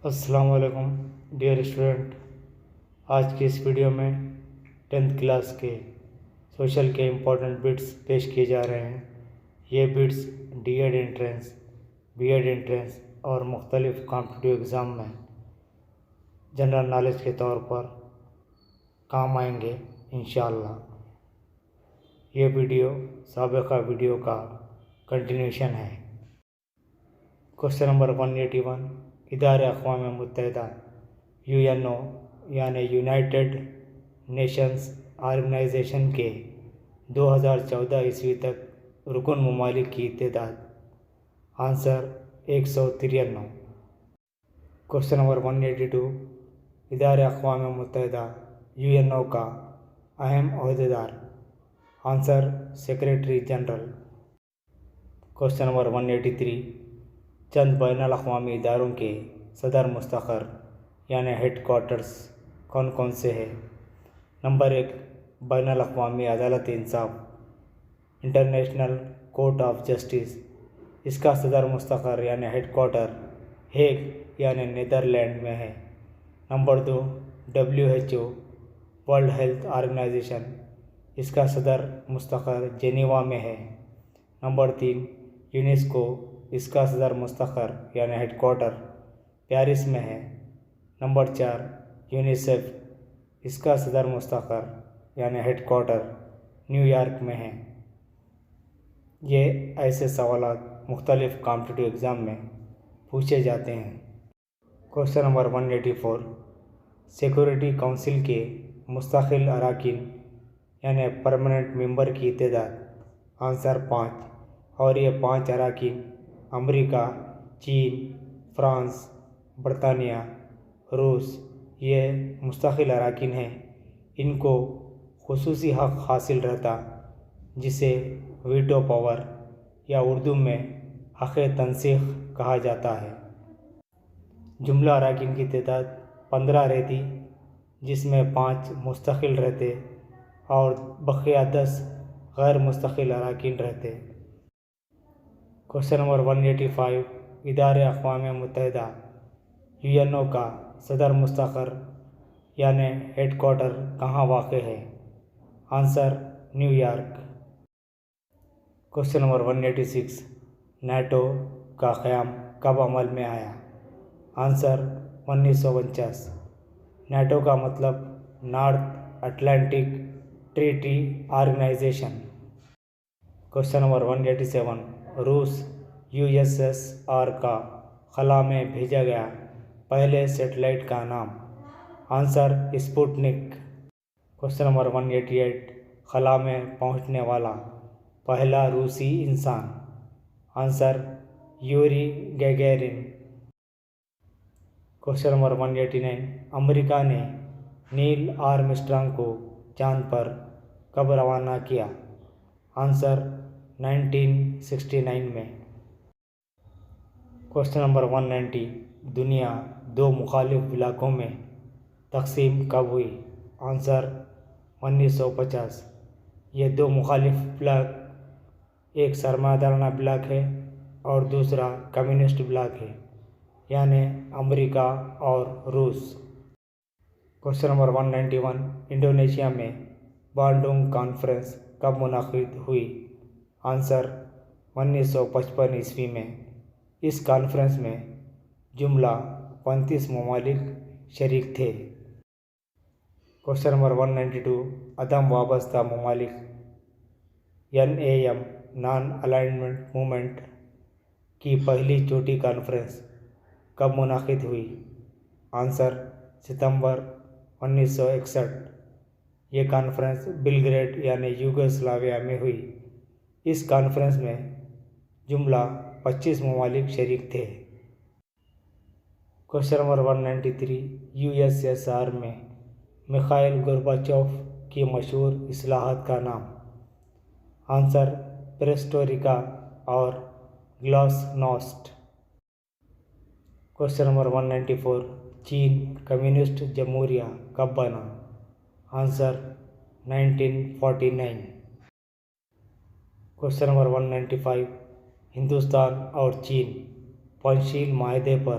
السلام علیکم dear student, آج کی اس ویڈیو میں 10th کلاس کے سوشل کے امپورٹنٹ بٹس پیش کیے جا رہے ہیں۔ یہ bits D Ed entrance, B Ed entrance اور مختلف کمپٹیٹیو ایگزام میں جنرل نالج کے طور پر کام آئیں گے انشاءاللہ۔ یہ ویڈیو سابقہ ویڈیو کا کنٹینیوشن ہے۔ کوشچن نمبر 181، ادارے اقوام متحدہ UNO یعنی یونائٹڈ نیشنز آرگنائزیشن کے 2014 عیسوی تک رکن ممالک کی تعداد؟ آنسر 193۔ کوشچن نمبر 182، ادارے اقوام متحدہ UNO کا اہم عہدیدار؟ Answer secretary general. Question number 183، چند بین الاقوامی اداروں کے صدر مستقر یعنی ہیڈ کوارٹرز کون کون سے ہیں؟ نمبر 1، بین الاقوامی عدالت انصاف انٹرنیشنل کورٹ آف جسٹس، اس کا صدر مستقر یعنی ہیڈ کوارٹر ہیگ یعنی نیدرلینڈ میں ہے۔ Number 2، WHO World Health Organization, اس کا صدر مستقر جنیوا میں ہے۔ نمبر 3، یونیسکو، اس کا صدر مستقر یعنی ہیڈ کوارٹر پیرس میں ہے۔ نمبر 4، یونیسیف، اس کا صدر مستقر یعنی ہیڈ کوارٹر نیو یارک میں ہے۔ یہ ایسے سوالات مختلف کمپٹیٹیو ایگزام میں پوچھے جاتے ہیں۔ کوشچن نمبر 184، سیکورٹی کونسل کے مستقل اراکین یعنی پرماننٹ ممبر کی تعداد؟ آنسر 5، اور یہ 5 اراکین امریکہ، چین، فرانس، برطانیہ، روس یہ مستقل اراکین ہیں۔ ان کو خصوصی حق حاصل رہتا جسے ویٹو پاور یا اردو میں حق تنسیخ کہا جاتا ہے۔ جملہ اراکین کی تعداد 15 رہتی، جس میں 5 مستقل رہتے اور بقیہ 10 غیر مستقل اراکین رہتے۔ کوشچن نمبر 185، ادارے اقوام متحدہ UNO کا صدر مستقر یعنی ہیڈ کوارٹر کہاں واقع ہے؟ Answer New York. Question number 186، NATO کا قیام کب عمل میں آیا؟ آنسر 1949۔ نیٹو کا مطلب North Atlantic Treaty Organisation. Question number 187، روس USSR کا خلا میں بھیجا گیا پہلے سیٹلائٹ کا نام؟ Answer Sputnik. کوشچن نمبر 188، خلا میں پہنچنے والا پہلا روسی انسان؟ آنسر یوری گیگرین۔ کوشچن نمبر 189، امریکہ نے نیل آرمسٹرانگ کو چاند پر کب روانہ کیا؟ آنسر 1969 میں۔ کوشچن نمبر 190، دنیا 2 مخالف بلاکوں میں تقسیم کب ہوئی؟ آنسر 1950۔ یہ 2 مخالف بلاک ایک سرمایہ دارانہ بلاک ہے اور دوسرا کمیونسٹ بلاک ہے، یعنی امریکہ اور روس۔ کوشچن نمبر 191، انڈونیشیا میں بانڈونگ کانفرنس کب منعقد ہوئی؟ آنسر 1955 عیسوی میں۔ اس کانفرنس میں جملہ 35 ممالک شریک تھے۔ کوشچن نمبر 192، عدم وابستہ ممالک NAM نان الائنمنٹ موومنٹ کی پہلی چوٹی کانفرنس کب منعقد ہوئی؟ آنسر ستمبر 1961۔ یہ کانفرنس بلگریڈ یعنی یوگوسلاویا میں ہوئی۔ اس کانفرنس میں جملہ 25 ممالک شریک تھے۔ کوشچن نمبر 193، USSR میں میخائیل گورباچوف کی مشہور اصلاحات کا نام؟ آنسر پیرسٹروئکا اور گلاسنوسٹ۔ کوشچن نمبر 194، چین کمیونسٹ جمہوریہ کب بنا؟ آنسر 1949۔ کوشچن نمبر 195، ہندوستان اور چین پنچشیل معاہدے پر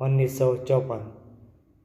1954।